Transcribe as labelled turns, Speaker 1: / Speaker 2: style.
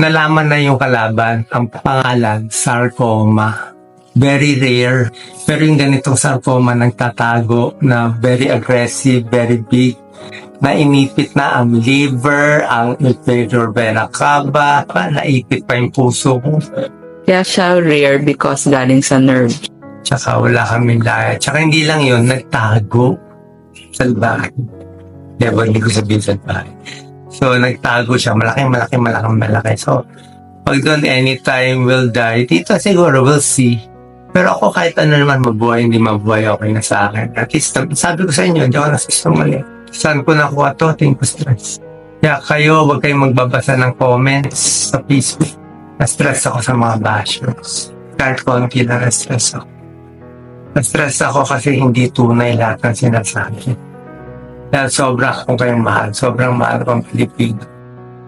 Speaker 1: nalaman na yung kalaban, ang pangalan, sarcoma. Very rare. Pero yung ganitong sarcoma nagtatago na very aggressive, very big, na inipit na ang liver, ang inferior vena cava, naipit pa yung puso ko.
Speaker 2: Kaya siya rare because galing sa nerve.
Speaker 1: Tsaka wala kaming diet. Tsaka hindi lang yun, nagtago sa bahay. Diba, hindi ko sabihin sa bahay. So, nagtago siya. Malaki. So, pag doon anytime will die, dito siguro we'll see. Pero ako kahit ano naman mabuhay, hindi mabuhay, okay na sa akin. At least, sabi ko sa inyo, hindi ako nasistumali. Saan ko nakuha to? Think ko stress. Kaya kayo, huwag kayong magbabasa ng comments sa Facebook. Na-stress ako sa mga bashers. Kahit konti na na-stress ako. Na-stress ako kasi hindi tunay lahat ng sinasabi. Dahil sobra akong kayong mahal. Sobrang mahal akong Pilipino.